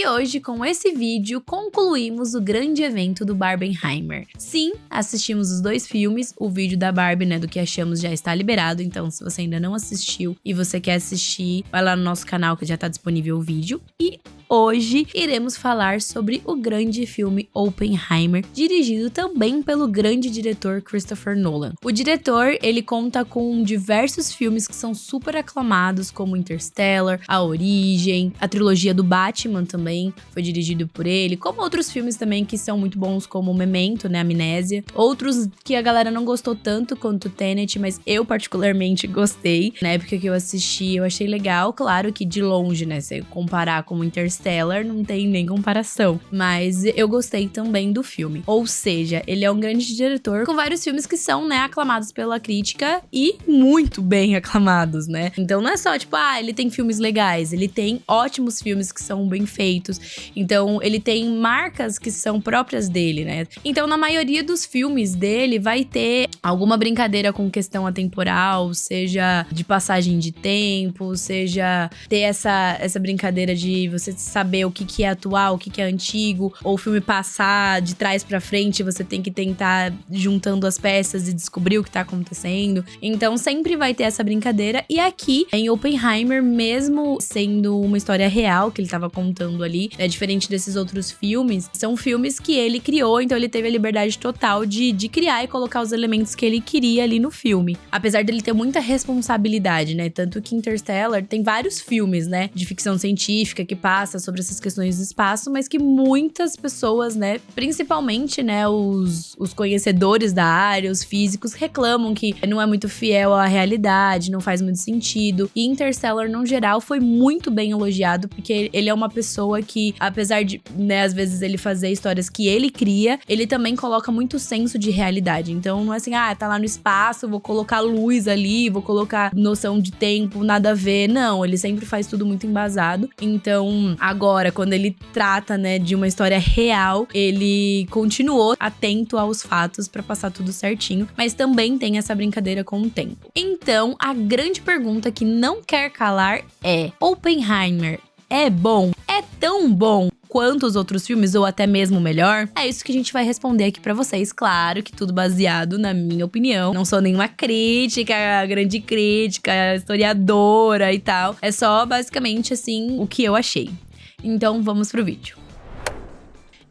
E hoje, com esse vídeo, concluímos o grande evento do Barbenheimer. Sim, assistimos os 2 filmes, o vídeo da Barbie, né, do que achamos já está liberado, então se você ainda não assistiu e você quer assistir, vai lá no nosso canal que já tá disponível o vídeo. E hoje iremos falar sobre o grande filme Oppenheimer, dirigido também pelo grande diretor Christopher Nolan. O diretor, ele conta com diversos filmes que são super aclamados, como Interstellar, A Origem, a trilogia do Batman também foi dirigido por ele, como outros filmes também que são muito bons, como Memento, né, Amnésia. Outros que a galera não gostou tanto quanto Tenet, mas eu particularmente gostei. Na época que eu assisti, eu achei legal. Claro que de longe, né, se comparar com Interstellar, não tem nem comparação, mas eu gostei também do filme. Ou seja, ele é um grande diretor com vários filmes que são, né, aclamados pela crítica e muito bem aclamados, né? Então não é só tipo, ele tem filmes legais, ele tem ótimos filmes que são bem feitos. Então ele tem marcas que são próprias dele, né? Então na maioria dos filmes dele vai ter alguma brincadeira com questão atemporal, seja de passagem de tempo, seja ter essa brincadeira de você saber o que é atual, o que é antigo, ou o filme passar de trás pra frente, você tem que tentar juntando as peças e descobrir o que tá acontecendo. Então sempre vai ter essa brincadeira. E aqui, em Oppenheimer, mesmo sendo uma história real que ele tava contando ali, é diferente desses outros filmes, são filmes que ele criou, então ele teve a liberdade total de criar e colocar os elementos que ele queria ali no filme. Apesar dele ter muita responsabilidade, né? Tanto que Interstellar tem vários filmes, né, de ficção científica que passa sobre essas questões do espaço, mas que muitas pessoas, né, principalmente, né, os conhecedores da área, os físicos, reclamam que não é muito fiel à realidade, não faz muito sentido. E Interstellar, no geral, foi muito bem elogiado, porque ele é uma pessoa que, apesar de, né, às vezes ele fazer histórias que ele cria, ele também coloca muito senso de realidade. Então, não é assim, tá lá no espaço, vou colocar luz ali, vou colocar noção de tempo, nada a ver. Não, ele sempre faz tudo muito embasado. Então, agora, quando ele trata, né, de uma história real, ele continuou atento aos fatos pra passar tudo certinho, mas também tem essa brincadeira com o tempo. Então, a grande pergunta que não quer calar é: Oppenheimer é bom? É tão bom quanto os outros filmes, ou até mesmo melhor? É isso que a gente vai responder aqui pra vocês. Claro que tudo baseado na minha opinião. Não sou nenhuma crítica, grande crítica, historiadora e tal. É só basicamente assim o que eu achei. Então vamos pro vídeo.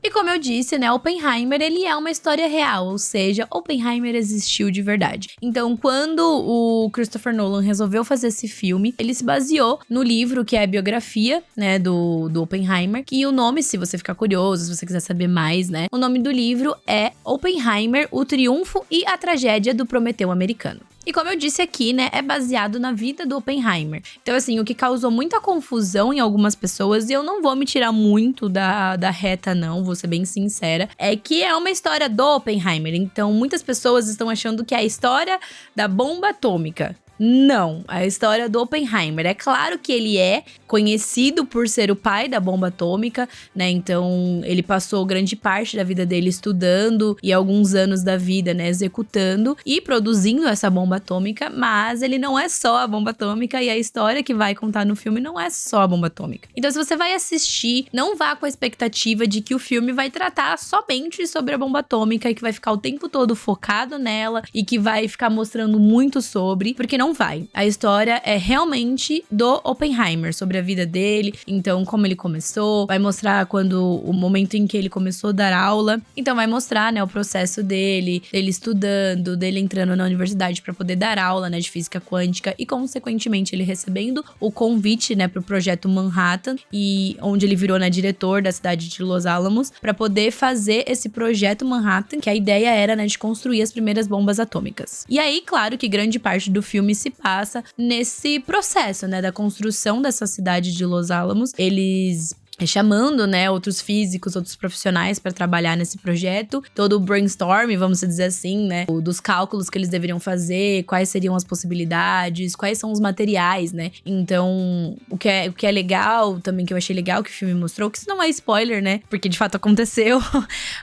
E como eu disse, né, Oppenheimer, ele é uma história real, ou seja, Oppenheimer existiu de verdade. Então, quando o Christopher Nolan resolveu fazer esse filme, ele se baseou no livro que é a biografia, né, do Oppenheimer. E o nome, se você ficar curioso, se você quiser saber mais, né, o nome do livro é Oppenheimer, o Triunfo e a Tragédia do Prometeu Americano. E como eu disse aqui, né, é baseado na vida do Oppenheimer. Então, assim, o que causou muita confusão em algumas pessoas, e eu não vou me tirar muito da reta, não, vou ser bem sincera, é que é uma história do Oppenheimer. Então, muitas pessoas estão achando que é a história da bomba atômica. Não, a história do Oppenheimer. É claro que ele é conhecido por ser o pai da bomba atômica, né? Então, ele passou grande parte da vida dele estudando e alguns anos da vida, né, executando e produzindo essa bomba atômica, mas ele não é só a bomba atômica e a história que vai contar no filme não é só a bomba atômica. Então, se você vai assistir, não vá com a expectativa de que o filme vai tratar somente sobre a bomba atômica e que vai ficar o tempo todo focado nela e que vai ficar mostrando muito sobre, porque não vai. A história é realmente do Oppenheimer, sobre a vida dele, então como ele começou, vai mostrar o momento em que ele começou a dar aula, então vai mostrar, né, o processo dele estudando, dele entrando na universidade para poder dar aula, né, de física quântica e consequentemente ele recebendo o convite, né, pro projeto Manhattan, e onde ele virou, né, diretor da cidade de Los Alamos para poder fazer esse projeto Manhattan, que a ideia era, né, de construir as primeiras bombas atômicas. E aí, claro que grande parte do filme se passa nesse processo, né, da construção dessa cidade de Los Alamos. Eles chamando, né, outros físicos, outros profissionais para trabalhar nesse projeto, todo o brainstorm, vamos dizer assim, né, dos cálculos que eles deveriam fazer, quais seriam as possibilidades, quais são os materiais, né. Então, o que é legal também, que eu achei legal que o filme mostrou, que isso não é spoiler, né, porque de fato aconteceu,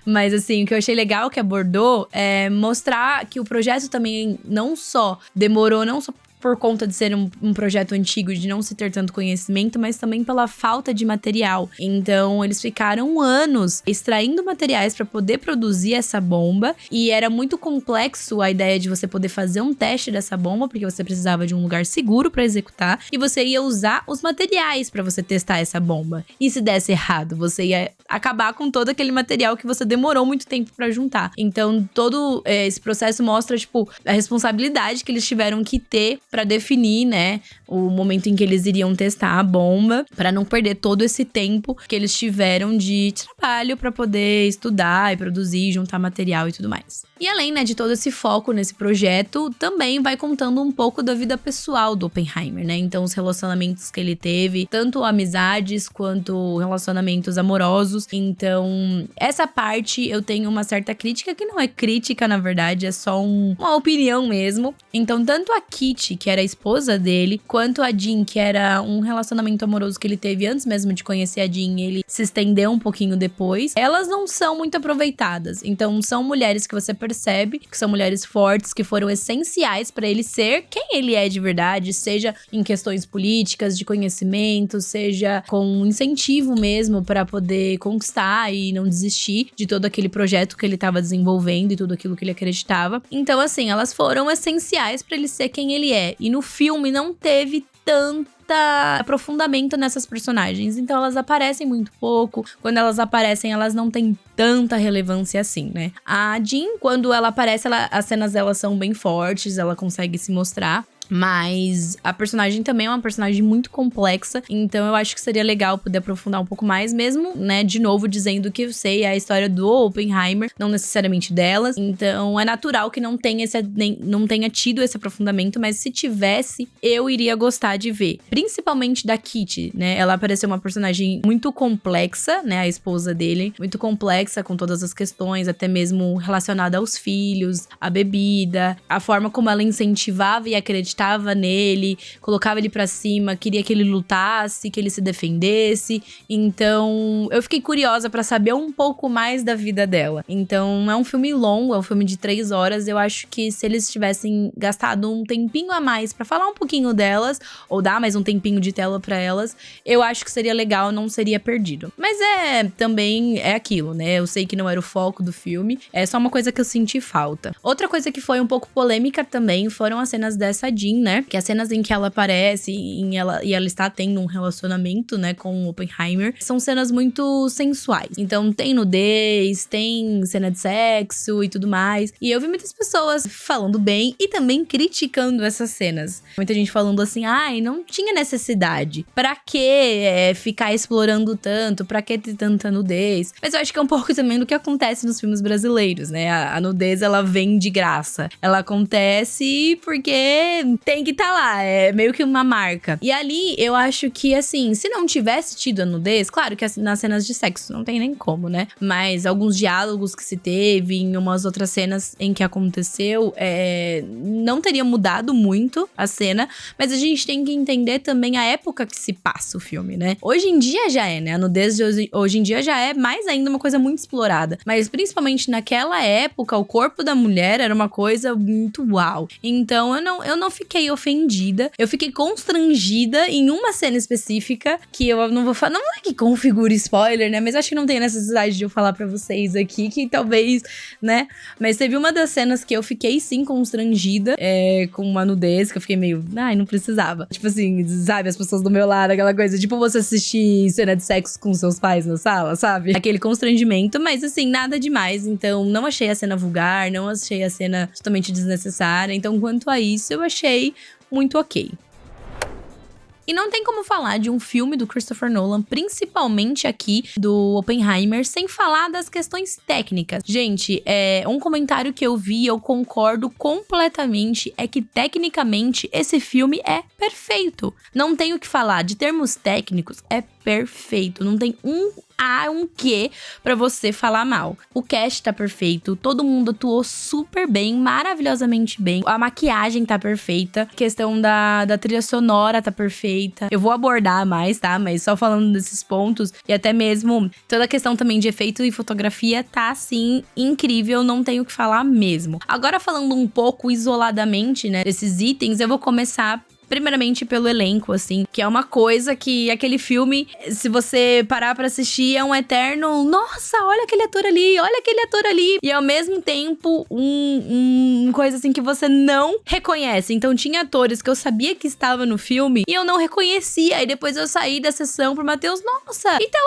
mas assim, o que eu achei legal que abordou é mostrar que o projeto também não só demorou, não só por conta de ser um projeto antigo, de não se ter tanto conhecimento, mas também pela falta de material. Então, eles ficaram anos extraindo materiais para poder produzir essa bomba, e era muito complexo a ideia de você poder fazer um teste dessa bomba, porque você precisava de um lugar seguro para executar, e você ia usar os materiais para você testar essa bomba. E se desse errado, você ia acabar com todo aquele material que você demorou muito tempo para juntar. Então, todo esse processo mostra, tipo, a responsabilidade que eles tiveram que ter para definir, né, o momento em que eles iriam testar a bomba, para não perder todo esse tempo que eles tiveram de trabalho para poder estudar e produzir, juntar material e tudo mais. E além, né, de todo esse foco nesse projeto, também vai contando um pouco da vida pessoal do Oppenheimer, né? Então, os relacionamentos que ele teve, tanto amizades quanto relacionamentos amorosos. Então, essa parte eu tenho uma certa crítica, que não é crítica, na verdade, é só uma opinião mesmo. Então, tanto a Kitty, que era a esposa dele, quanto a Jean, que era um relacionamento amoroso que ele teve antes mesmo de conhecer a Jean, ele se estendeu um pouquinho depois, elas não são muito aproveitadas. Então, são mulheres que você percebe que são mulheres fortes, que foram essenciais para ele ser quem ele é de verdade, seja em questões políticas, de conhecimento, seja com incentivo mesmo para poder conquistar e não desistir de todo aquele projeto que ele estava desenvolvendo e tudo aquilo que ele acreditava. Então, assim, elas foram essenciais para ele ser quem ele é. E no filme não teve tanto aprofundamento nessas personagens, então elas aparecem muito pouco. Quando elas aparecem, elas não têm tanta relevância assim, né? A Jean, quando ela aparece, as cenas dela são bem fortes, ela consegue se mostrar. Mas a personagem também é uma personagem muito complexa, então eu acho que seria legal poder aprofundar um pouco mais, mesmo, né, de novo dizendo que eu sei a história do Oppenheimer, não necessariamente delas. Então é natural que não tenha tido esse aprofundamento, mas se tivesse, eu iria gostar de ver. Principalmente da Kitty, né? Ela apareceu uma personagem muito complexa, né, a esposa dele, muito complexa com todas as questões, até mesmo relacionada aos filhos, a bebida, a forma como ela incentivava e acreditava nele, colocava ele pra cima, queria que ele lutasse, que ele se defendesse. Então, eu fiquei curiosa pra saber um pouco mais da vida dela. Então, é um filme longo, é um filme de 3 horas. Eu acho que se eles tivessem gastado um tempinho a mais pra falar um pouquinho delas, ou dar mais um tempinho de tela pra elas, eu acho que seria legal, não seria perdido. Mas também é aquilo, né? Eu sei que não era o foco do filme, é só uma coisa que eu senti falta. Outra coisa que foi um pouco polêmica também foram as cenas dessa Jean, né? Que as cenas em que ela aparece e ela está tendo um relacionamento, né, com o Oppenheimer, são cenas muito sensuais. Então tem nudez, tem cena de sexo e tudo mais. E eu vi muitas pessoas falando bem e também criticando essas cenas. Muita gente falando assim, ai, não tinha necessidade. Pra que ficar explorando tanto? Pra que ter tanta nudez? Mas eu acho que é um pouco também do que acontece nos filmes brasileiros, né? A nudez, ela vem de graça. Ela acontece porque tem que estar lá, é meio que uma marca. E ali, eu acho que, assim, se não tivesse tido a nudez, claro que nas cenas de sexo não tem nem como, né? Mas alguns diálogos que se teve, em umas outras cenas em que aconteceu, não teria mudado muito a cena, mas a gente tem que entender também a época que se passa o filme, né? Hoje em dia já né? A nudez de hoje em dia já é mais ainda uma coisa muito explorada, mas principalmente naquela época, o corpo da mulher era uma coisa muito uau. Então, eu não fiquei ofendida, eu fiquei constrangida em uma cena específica, que eu não vou falar, não é que configure spoiler, né, mas acho que não tem necessidade de eu falar pra vocês aqui, que talvez, né, mas teve uma das cenas que eu fiquei sim constrangida, com uma nudez, que eu fiquei meio, ai, não precisava. Tipo assim, sabe, as pessoas do meu lado, aquela coisa, tipo você assistir cena de sexo com seus pais na sala, sabe? Aquele constrangimento, mas assim, nada demais, então não achei a cena vulgar, não achei a cena totalmente desnecessária, então quanto a isso, eu achei muito ok. E não tem como falar de um filme do Christopher Nolan, principalmente aqui do Oppenheimer, sem falar das questões técnicas. Gente, um comentário que eu vi, eu concordo completamente, é que tecnicamente esse filme é perfeito. Não tenho o que falar, de termos técnicos, é perfeito. Não tem um há um quê pra você falar mal. O cast tá perfeito, todo mundo atuou super bem, maravilhosamente bem. A maquiagem tá perfeita, a questão da trilha sonora tá perfeita. Eu vou abordar mais, tá? Mas só falando desses pontos, e até mesmo toda a questão também de efeito e fotografia tá, assim, incrível, não tenho o que falar mesmo. Agora falando um pouco isoladamente, né, desses itens, eu vou começar primeiramente pelo elenco, assim, que é uma coisa que aquele filme, se você parar pra assistir, é um eterno, nossa, olha aquele ator ali, olha aquele ator ali. E ao mesmo tempo, coisa assim que você não reconhece. Então tinha atores que eu sabia que estava no filme e eu não reconhecia. Aí depois eu saí da sessão pro Matheus, nossa, e tal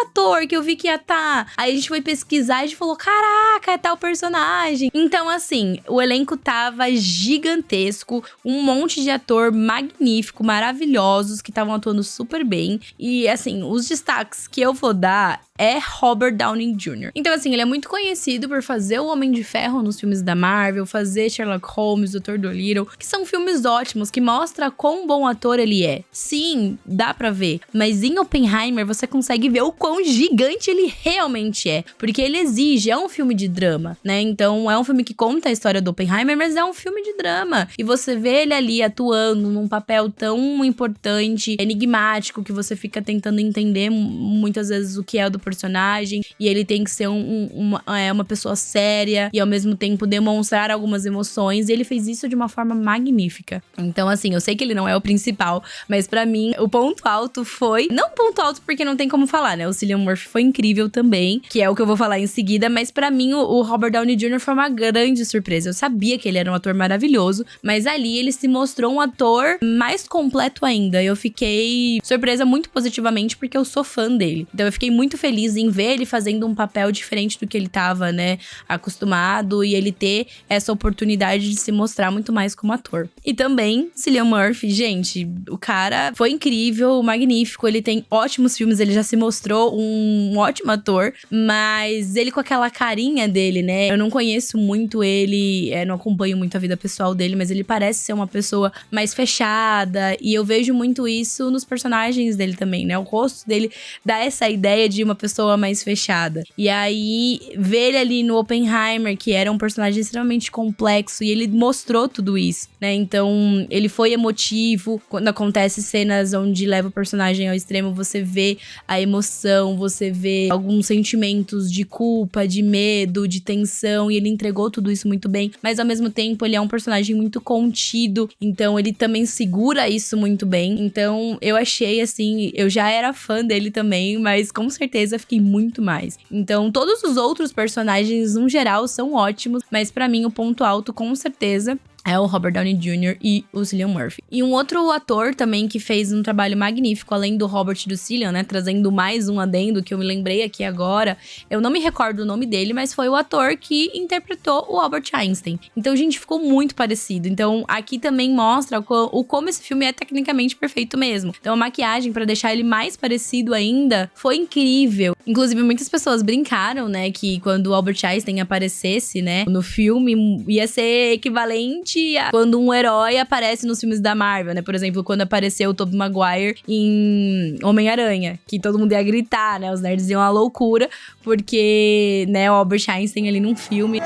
ator que eu vi que ia tá. Aí a gente foi pesquisar e a gente falou, caraca, é tal personagem. Então assim, o elenco tava gigantesco, um monte de atores magnífico, maravilhosos, que estavam atuando super bem. E, assim, os destaques que eu vou dar é Robert Downey Jr. Então, assim, ele é muito conhecido por fazer o Homem de Ferro nos filmes da Marvel, fazer Sherlock Holmes, Dr. Dolittle, que são filmes ótimos, que mostra quão bom ator ele é. Sim, dá pra ver, mas em Oppenheimer você consegue ver o quão gigante ele realmente é, porque ele exige, é um filme de drama, né? Então, é um filme que conta a história do Oppenheimer, mas é um filme de drama. E você vê ele ali atuando num papel tão importante, enigmático, que você fica tentando entender muitas vezes o que é do personagem, e ele tem que ser uma pessoa séria e ao mesmo tempo demonstrar algumas emoções, e ele fez isso de uma forma magnífica. Então, assim, eu sei que ele não é o principal, mas pra mim, o ponto alto foi... Não ponto alto porque não tem como falar, né? O Cillian Murphy foi incrível também, que é o que eu vou falar em seguida, mas pra mim, o Robert Downey Jr. foi uma grande surpresa. Eu sabia que ele era um ator maravilhoso, mas ali ele se mostrou um ator mais completo ainda. Eu fiquei surpresa muito positivamente porque eu sou fã dele. Então eu fiquei muito feliz em ver ele fazendo um papel diferente do que ele tava, né, acostumado, e ele ter essa oportunidade de se mostrar muito mais como ator. E também, Cillian Murphy, gente, o cara foi incrível, magnífico, ele tem ótimos filmes, ele já se mostrou um ótimo ator, mas ele com aquela carinha dele, né, eu não conheço muito ele, não acompanho muito a vida pessoal dele, mas ele parece ser uma pessoa mais fechada, e eu vejo muito isso nos personagens dele também, né, o rosto dele dá essa ideia de uma pessoa mais fechada. E aí, ver ele ali no Oppenheimer, que era um personagem extremamente complexo, e ele mostrou tudo isso, né? Então, ele foi emotivo. Quando acontece cenas onde leva o personagem ao extremo, você vê a emoção, você vê alguns sentimentos de culpa, de medo, de tensão, e ele entregou tudo isso muito bem. Mas, ao mesmo tempo, ele é um personagem muito contido, então ele também segura isso muito bem. Então, eu achei, assim, eu já era fã dele também, mas com certeza fiquei muito mais. Então, todos os outros personagens, no geral, são ótimos, mas pra mim, o ponto alto, com certeza, é o Robert Downey Jr. e o Cillian Murphy. E um outro ator também que fez um trabalho magnífico, além do Robert e do Cillian, né? Trazendo mais um adendo que eu me lembrei aqui agora. Eu não me recordo o nome dele, mas foi o ator que interpretou o Albert Einstein. Então, gente, ficou muito parecido. Então, aqui também mostra como esse filme é tecnicamente perfeito mesmo. Então, a maquiagem, pra deixar ele mais parecido ainda, foi incrível. Inclusive, muitas pessoas brincaram, né? Que quando o Albert Einstein aparecesse, né? No filme, ia ser equivalente quando um herói aparece nos filmes da Marvel, né? Por exemplo, quando apareceu o Tobey Maguire em Homem-Aranha, que todo mundo ia gritar, né? Os nerds iam à loucura, porque, né, o Albert Einstein ali num filme...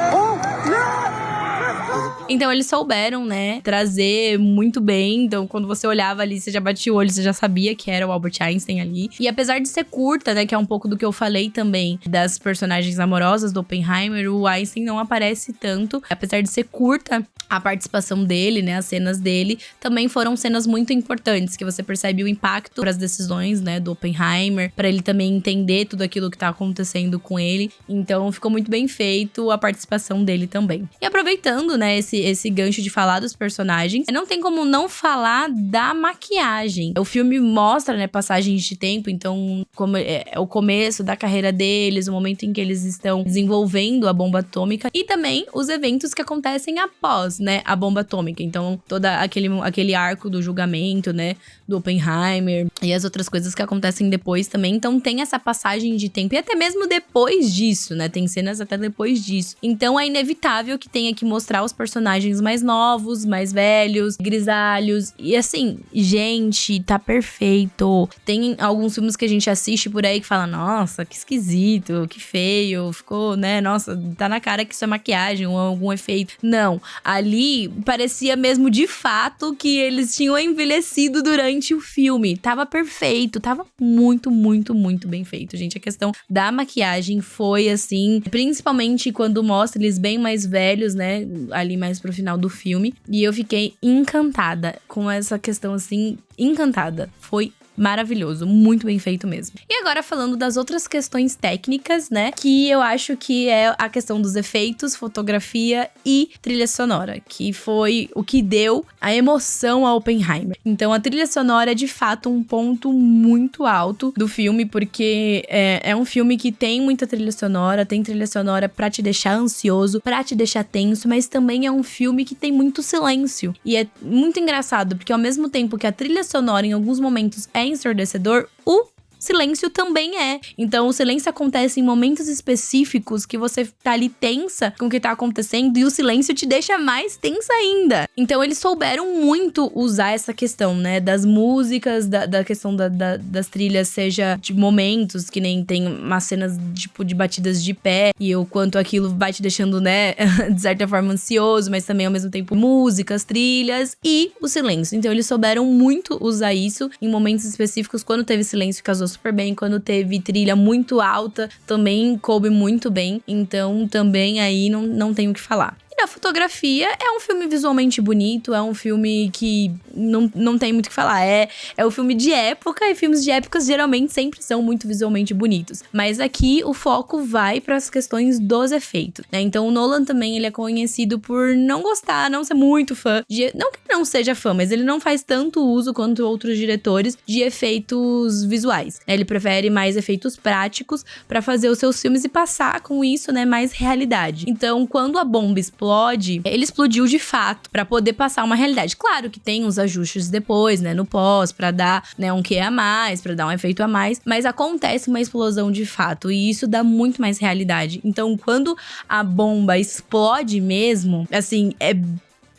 Então, eles souberam, né, trazer muito bem. Então, quando você olhava ali, você já batia o olho, você já sabia que era o Albert Einstein ali. E apesar de ser curta, né, que é um pouco do que eu falei também das personagens amorosas do Oppenheimer, o Einstein não aparece tanto. Apesar de ser curta, a participação dele, né, as cenas dele, também foram cenas muito importantes, que você percebe o impacto para as decisões, né, do Oppenheimer, para ele também entender tudo aquilo que tá acontecendo com ele. Então, ficou muito bem feito a participação dele também. E aproveitando, né, esse gancho de falar dos personagens, não tem como não falar da maquiagem. O filme mostra, né, passagens de tempo, então como é o começo da carreira deles, o momento em que eles estão desenvolvendo a bomba atômica e também os eventos que acontecem após, né, a bomba atômica. Então, todo aquele arco do julgamento, né, do Oppenheimer e as outras coisas que acontecem depois também. Então, tem essa passagem de tempo e até mesmo depois disso, né, tem cenas até depois disso. Então, é inevitável que tenha que mostrar os personagens personagens mais novos, mais velhos, grisalhos. E assim, gente, tá perfeito. Tem alguns filmes que a gente assiste por aí que fala, nossa, que esquisito, que feio, ficou, né, nossa, tá na cara que isso é maquiagem ou algum efeito. Não, ali parecia mesmo de fato que eles tinham envelhecido durante o filme. Tava perfeito, tava muito, muito, muito bem feito, gente. A questão da maquiagem foi assim, principalmente quando mostra eles bem mais velhos, né, ali mais pro final do filme. E eu fiquei encantada com essa questão, assim, encantada. Foi maravilhoso, muito bem feito mesmo. E agora falando das outras questões técnicas, né, que eu acho que é a questão dos efeitos, fotografia e trilha sonora, que foi o que deu a emoção a Oppenheimer. Então a trilha sonora é de fato um ponto muito alto do filme, porque é um filme que tem muita trilha sonora, tem trilha sonora pra te deixar ansioso, pra te deixar tenso, mas também é um filme que tem muito silêncio. E é muito engraçado, porque ao mesmo tempo que a trilha sonora em alguns momentos é ensurdecedor, o silêncio também é. Então, o silêncio acontece em momentos específicos que você tá ali tensa com o que tá acontecendo e o silêncio te deixa mais tensa ainda. Então, eles souberam muito usar essa questão, né, das músicas, da questão das trilhas, seja de momentos, que nem tem umas cenas, tipo, de batidas de pé e o quanto aquilo vai te deixando, né, de certa forma ansioso, mas também ao mesmo tempo músicas, trilhas e o silêncio. Então, eles souberam muito usar isso em momentos específicos. Quando teve silêncio, casou super bem. Quando teve trilha muito alta, também coube muito bem. Então, também aí não tenho o que falar. E na fotografia, é um filme visualmente bonito, é um filme que não tem muito o que falar. É um filme de época, e filmes de épocas geralmente sempre são muito visualmente bonitos. Mas aqui o foco vai para as questões dos efeitos, né? Então o Nolan também, ele é conhecido por não gostar, não ser muito fã de... Não que não seja fã, mas ele não faz tanto uso quanto outros diretores de efeitos visuais, né? Ele prefere mais efeitos práticos para fazer os seus filmes e passar com isso, né, mais realidade. Então, quando a bomba explode, ele explodiu de fato pra poder passar uma realidade. Claro que tem uns ajustes depois, né, no pós, pra dar, né, um quê a mais, pra dar um efeito a mais, mas acontece uma explosão de fato e isso dá muito mais realidade. Então, quando a bomba explode mesmo, assim, é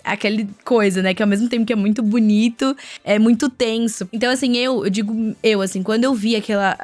aquela coisa, né, que ao mesmo tempo que é muito bonito, é muito tenso. Então, assim, assim, quando eu vi aquela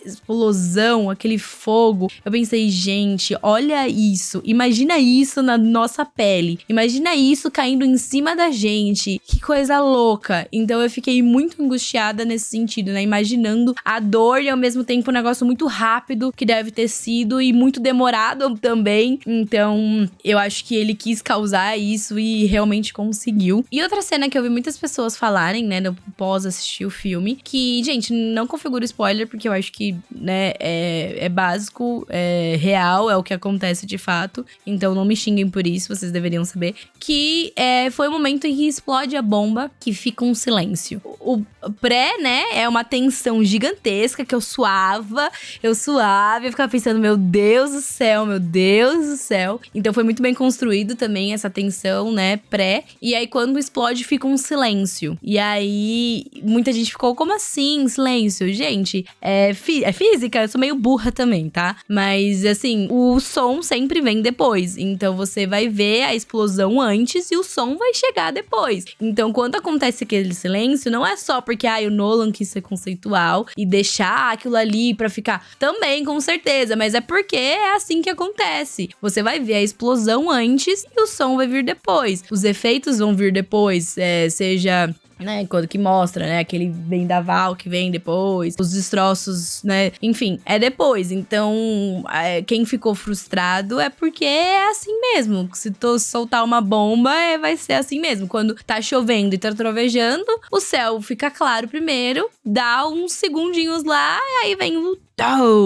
explosão, aquele fogo, eu pensei, gente, olha isso, imagina isso na nossa pele, imagina isso caindo em cima da gente, que coisa louca. Então eu fiquei muito angustiada nesse sentido, né, imaginando a dor e ao mesmo tempo um negócio muito rápido que deve ter sido e muito demorado também. Então eu acho que ele quis causar isso e realmente conseguiu. E outra cena que eu vi muitas pessoas falarem, né, no pós assistir o filme, que, gente, não configura spoiler, porque eu acho que, né, é básico, é real, é o que acontece de fato. Então não me xinguem por isso, vocês deveriam saber. Que foi o momento em que explode a bomba, que fica um silêncio. O pré, né, é uma tensão gigantesca que eu suava, eu ficava pensando, meu Deus do céu, meu Deus do céu. Então foi muito bem construído também essa tensão, né, pré. E aí quando explode fica um silêncio. E aí muita gente ficou, como assim, silêncio? Gente, é física, eu sou meio burra também, tá? Mas, assim, o som sempre vem depois. Então, você vai ver a explosão antes e o som vai chegar depois. Então, quando acontece aquele silêncio, não é só porque, o Nolan quis ser conceitual e deixar aquilo ali pra ficar também, com certeza. Mas é porque é assim que acontece. Você vai ver a explosão antes e o som vai vir depois. Os efeitos vão vir depois, seja... né, quando que mostra, né, aquele vendaval que vem depois, os destroços, né, enfim, é depois. Então, quem ficou frustrado é porque é assim mesmo. Se tu soltar uma bomba, vai ser assim mesmo. Quando tá chovendo e tá trovejando, o céu fica claro primeiro, dá uns segundinhos lá, e aí vem o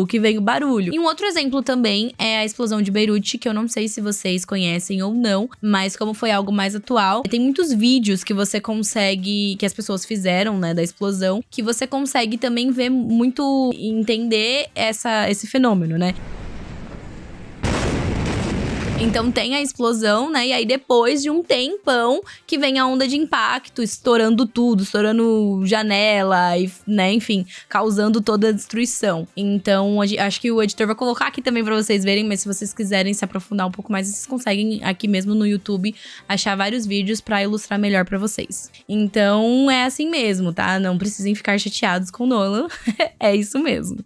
que vem o barulho. E um outro exemplo também é a explosão de Beirute, que eu não sei se vocês conhecem ou não, mas como foi algo mais atual, tem muitos vídeos que você consegue, que as pessoas fizeram, né, da explosão, que você consegue também ver muito, entender esse fenômeno, né? Então tem a explosão, né? E aí depois de um tempão que vem a onda de impacto, estourando tudo, estourando janela, e, né? Enfim, causando toda a destruição. Então acho que o editor vai colocar aqui também pra vocês verem, mas se vocês quiserem se aprofundar um pouco mais, vocês conseguem aqui mesmo no YouTube achar vários vídeos pra ilustrar melhor pra vocês. Então é assim mesmo, tá? Não precisem ficar chateados com Nolan, é isso mesmo.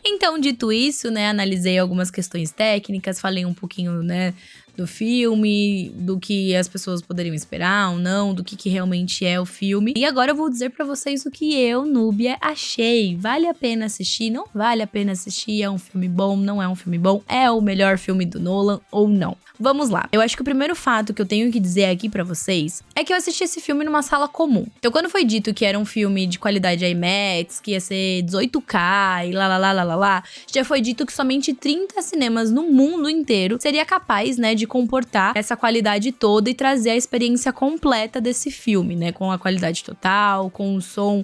Então, dito isso, né, analisei algumas questões técnicas, falei um pouquinho, né, do filme, do que as pessoas poderiam esperar ou não, do que realmente é o filme. E agora eu vou dizer pra vocês o que eu, Núbia, achei. Vale a pena assistir? Não vale a pena assistir? É um filme bom? Não é um filme bom? É o melhor filme do Nolan ou não? Vamos lá. Eu acho que o primeiro fato que eu tenho que dizer aqui pra vocês é que eu assisti esse filme numa sala comum. Então, quando foi dito que era um filme de qualidade IMAX, que ia ser 18K e lá, já foi dito que somente 30 cinemas no mundo inteiro seria capaz, né, de comportar essa qualidade toda e trazer a experiência completa desse filme, né, com a qualidade total, com o som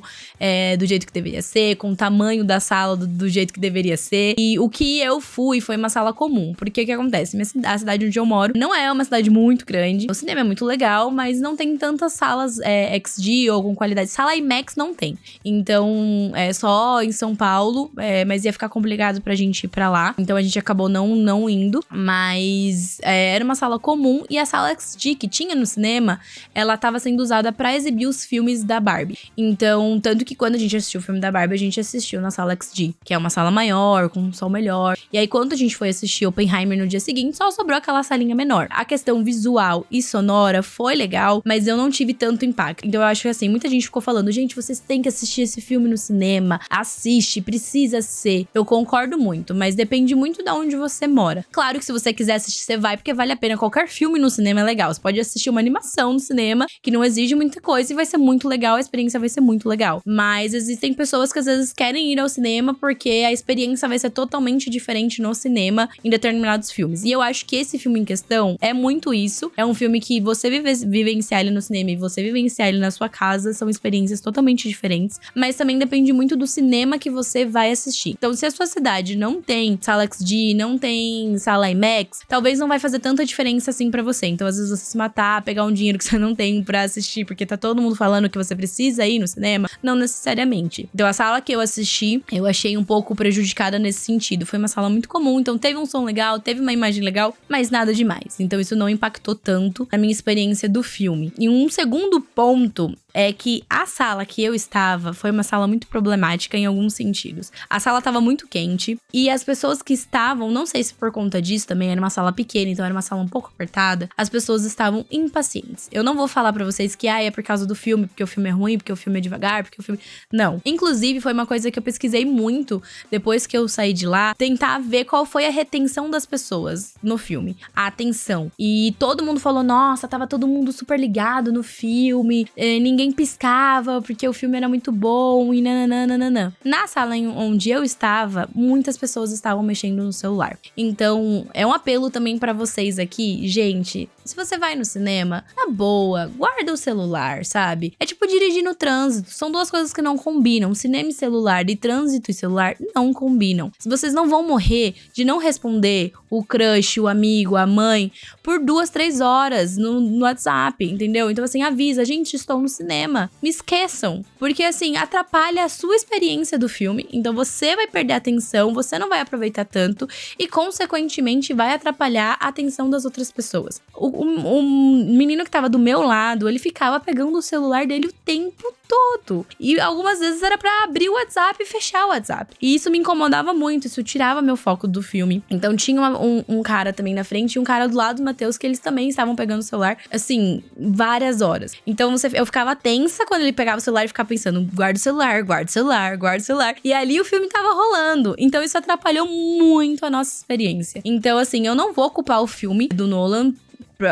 do jeito que deveria ser, com o tamanho da sala do jeito que deveria ser. E o que eu fui foi uma sala comum, porque o que acontece? A cidade onde eu moro não é uma cidade muito grande, o cinema é muito legal, mas não tem tantas salas XD ou com qualidade. Sala IMAX não tem. Então, é só em São Paulo, mas ia ficar complicado pra gente ir pra lá. Então, a gente acabou não indo, mas era uma sala comum e a sala XD que tinha no cinema, ela tava sendo usada pra exibir os filmes da Barbie. Então, tanto que quando a gente assistiu o filme da Barbie, a gente assistiu na sala XD, que é uma sala maior, com um som melhor. E aí, quando a gente foi assistir Oppenheimer no dia seguinte, só sobrou aquela salinha menor. A questão visual e sonora foi legal, mas eu não tive tanto impacto. Então, eu acho que assim, muita gente ficou falando, gente, vocês têm que assistir esse filme no cinema, assiste, precisa ser. Eu concordo muito, mas depende muito de onde você mora. Claro que se você quiser assistir, você vai, porque vale a pena. Qualquer filme no cinema é legal. Você pode assistir uma animação no cinema, que não exige muita coisa e vai ser muito legal, a experiência vai ser muito legal. Mas existem pessoas que às vezes querem ir ao cinema porque a experiência vai ser totalmente diferente no cinema em determinados filmes. E eu acho que esse filme em questão é muito isso. É um filme que você vivenciar ele no cinema e você vivenciar ele na sua casa são experiências totalmente diferentes. Mas também depende muito do cinema que você vai assistir. Então, se a sua cidade não tem sala XD, não tem sala IMAX, talvez não vai fazer tanta diferença assim pra você. Então, às vezes você se matar, pegar um dinheiro que você não tem pra assistir, porque tá todo mundo falando que você precisa ir no cinema, não necessariamente. Então, a sala que eu assisti, eu achei um pouco prejudicada nesse sentido. Foi uma sala muito comum, então teve um som legal, teve uma imagem legal, mas nada demais. Então, isso não impactou tanto a minha experiência do filme. E um segundo ponto é que a sala que eu estava foi uma sala muito problemática em alguns sentidos. A sala estava muito quente e as pessoas que estavam, não sei se por conta disso também, era uma sala pequena, então era uma sala um pouco apertada, as pessoas estavam impacientes. Eu não vou falar pra vocês que é por causa do filme, porque o filme é ruim, porque o filme é devagar, porque o filme... Não. Inclusive, foi uma coisa que eu pesquisei muito depois que eu saí de lá, tentar ver qual foi a retenção das pessoas no filme. A atenção. E todo mundo falou, nossa, tava todo mundo super ligado no filme, ninguém piscava porque o filme era muito bom e nananana. Na sala onde eu estava, muitas pessoas estavam mexendo no celular. Então, é um apelo também pra vocês aqui, gente, se você vai no cinema, na boa, guarda o celular, sabe? É tipo dirigir no trânsito, são duas coisas que não combinam. Cinema e celular, e trânsito e celular não combinam. Se vocês não vão morrer de não responder o crush, o amigo, a mãe, por 2, 3 horas no WhatsApp, entendeu? Então assim, avisa, gente, estou no cinema. Me esqueçam, porque assim, atrapalha a sua experiência do filme, então você vai perder a atenção, você não vai aproveitar tanto e consequentemente vai atrapalhar a atenção das outras pessoas. O menino que tava do meu lado, ele ficava pegando o celular dele o tempo todo. E algumas vezes era pra abrir o WhatsApp e fechar o WhatsApp. E isso me incomodava muito, isso tirava meu foco do filme. Então tinha um cara também na frente e um cara do lado do Matheus que eles também estavam pegando o celular, assim, várias horas. Então eu ficava tensa quando ele pegava o celular e ficava pensando, guarda o celular, guarda o celular, guarda o celular. E ali o filme tava rolando. Então isso atrapalhou muito a nossa experiência. Então assim, eu não vou culpar o filme do Nolan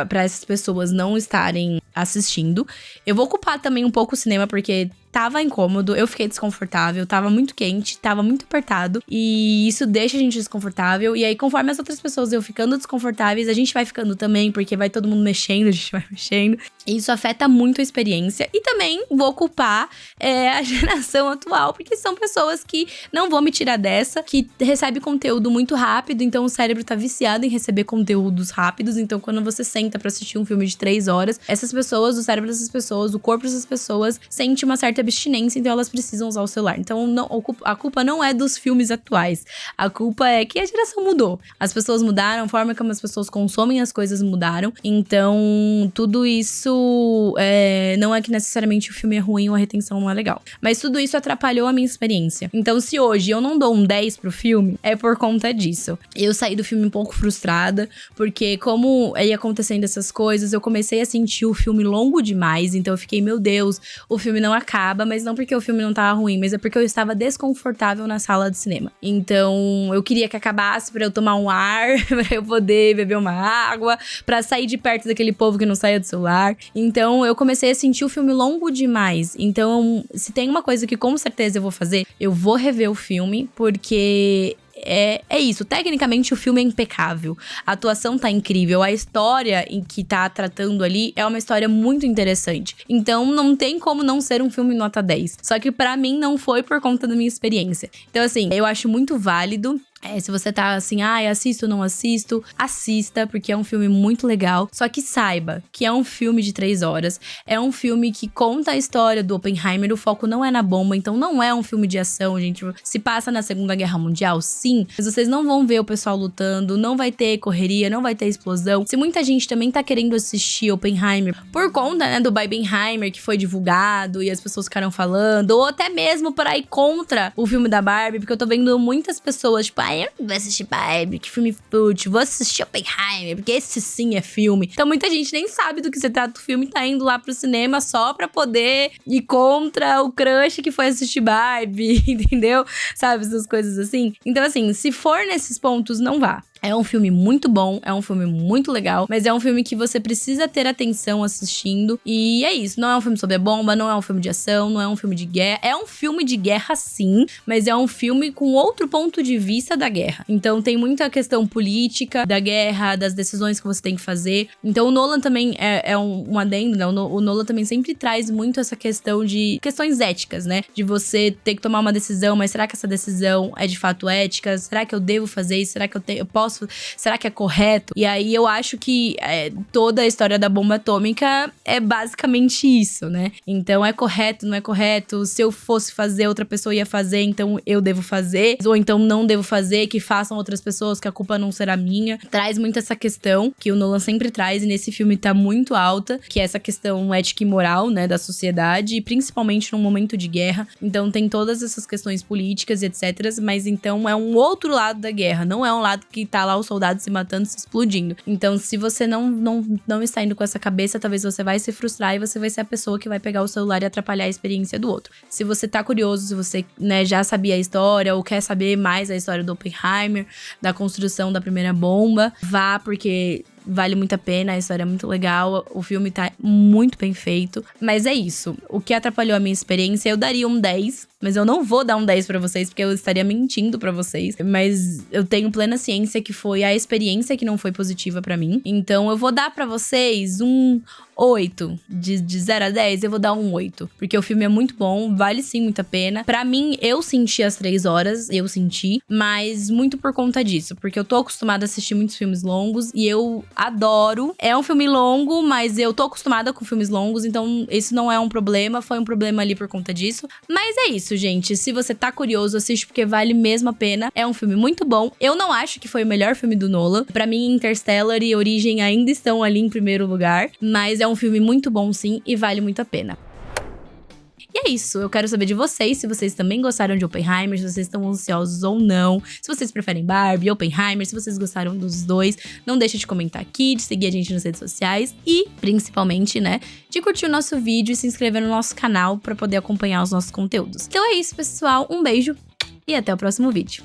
pra essas pessoas não estarem assistindo. Eu vou culpar também um pouco o cinema, porque tava incômodo, eu fiquei desconfortável, tava muito quente, tava muito apertado. E isso deixa a gente desconfortável. E aí, conforme as outras pessoas iam ficando desconfortáveis, a gente vai ficando também, porque vai todo mundo mexendo, a gente vai mexendo. E isso afeta muito a experiência. E também vou culpar a geração atual, porque são pessoas que, não vou me tirar dessa, que recebe conteúdo muito rápido, então o cérebro tá viciado em receber conteúdos rápidos. Então, quando você senta pra assistir um filme de 3 horas, essas pessoas, o cérebro dessas pessoas, o corpo dessas pessoas sente uma certa abstinência, então elas precisam usar o celular. Então, a culpa não é dos filmes atuais. A culpa é que a geração mudou. As pessoas mudaram, a forma como as pessoas consomem as coisas mudaram. Então, tudo isso não é que necessariamente o filme é ruim ou a retenção não é legal. Mas tudo isso atrapalhou a minha experiência. Então, se hoje eu não dou um 10 pro filme, é por conta disso. Eu saí do filme um pouco frustrada, porque como ia acontecendo essas coisas, eu comecei a sentir o filme longo demais. Então, eu fiquei, meu Deus, o filme não acaba. Mas não porque o filme não tava ruim, mas é porque eu estava desconfortável na sala de cinema. Então, eu queria que acabasse pra eu tomar um ar, pra eu poder beber uma água, pra sair de perto daquele povo que não saia do celular. Então, eu comecei a sentir o filme longo demais. Então, se tem uma coisa que com certeza eu vou fazer, eu vou rever o filme, porque é isso. Tecnicamente, o filme é impecável. A atuação tá incrível. A história em que tá tratando ali é uma história muito interessante. Então, não tem como não ser um filme nota 10. Só que pra mim, não foi por conta da minha experiência. Então, assim, eu acho muito válido. Se você tá assim, assisto ou não assisto, assista, porque é um filme muito legal. Só que saiba que é um filme de 3 horas. É um filme que conta a história do Oppenheimer. O foco não é na bomba, então não é um filme de ação, gente. Se passa na Segunda Guerra Mundial, sim. Mas vocês não vão ver o pessoal lutando, não vai ter correria, não vai ter explosão. Se muita gente também tá querendo assistir Oppenheimer por conta, né, do Barbenheimer, que foi divulgado e as pessoas ficaram falando, ou até mesmo para ir contra o filme da Barbie, porque eu tô vendo muitas pessoas, tipo, eu não vou assistir Barbie, que filme fútil, vou assistir Oppenheimer, porque esse sim é filme. Então muita gente nem sabe do que se trata o filme, tá indo lá pro cinema só pra poder ir contra o crush que foi assistir Barbie, entendeu? Sabe, essas coisas assim. Então assim, se for nesses pontos, não vá. É um filme muito bom, é um filme muito legal, mas é um filme que você precisa ter atenção assistindo. E é isso, não é um filme sobre a bomba, não é um filme de ação, não é um filme de guerra. É um filme de guerra sim, mas é um filme com outro ponto de vista da guerra. Então tem muita questão política da guerra, das decisões que você tem que fazer. Então o Nolan também é um adendo, né? O Nolan também sempre traz muito essa questão de questões éticas, né? De você ter que tomar uma decisão, mas será que essa decisão é de fato ética? Será que eu devo fazer isso? Será que eu posso? Será que é correto? E aí eu acho que toda a história da bomba atômica é basicamente isso, né? Então é correto, não é correto? Se eu fosse fazer, outra pessoa ia fazer, então eu devo fazer. Ou então não devo fazer, que façam outras pessoas, que a culpa não será minha. Traz muito essa questão, que o Nolan sempre traz, e nesse filme tá muito alta, que é essa questão ética e moral, né, da sociedade, e principalmente num momento de guerra. Então tem todas essas questões políticas e etc, mas então é um outro lado da guerra, não é um lado que tá lá os soldados se matando, se explodindo. Então, se você não está indo com essa cabeça, talvez você vai se frustrar e você vai ser a pessoa que vai pegar o celular e atrapalhar a experiência do outro. Se você tá curioso, se você, né, já sabia a história ou quer saber mais a história do Oppenheimer, da construção da primeira bomba, vá, porque vale muito a pena, a história é muito legal, o filme tá muito bem feito. Mas é isso, o que atrapalhou a minha experiência, eu daria um 10, mas eu não vou dar um 10 pra vocês, porque eu estaria mentindo pra vocês. Mas eu tenho plena ciência que foi a experiência que não foi positiva pra mim. Então eu vou dar pra vocês um 8. De 0 a 10, eu vou dar um 8. Porque o filme é muito bom, vale sim muito a pena. Pra mim, eu senti as 3 horas, mas muito por conta disso. Porque eu tô acostumada a assistir muitos filmes longos e eu adoro. É um filme longo, mas eu tô acostumada com filmes longos, então esse não é um problema, foi um problema ali por conta disso. Mas é isso, gente. Se você tá curioso, assiste porque vale mesmo a pena. É um filme muito bom. Eu não acho que foi o melhor filme do Nolan. Pra mim, Interstellar e Origem ainda estão ali em primeiro lugar, mas é um filme muito bom sim e vale muito a pena. E é isso, eu quero saber de vocês, se vocês também gostaram de Oppenheimer, se vocês estão ansiosos ou não, se vocês preferem Barbie, Oppenheimer, se vocês gostaram dos dois. Não deixa de comentar aqui, de seguir a gente nas redes sociais e, principalmente, né, de curtir o nosso vídeo e se inscrever no nosso canal pra poder acompanhar os nossos conteúdos. Então é isso, pessoal, um beijo e até o próximo vídeo.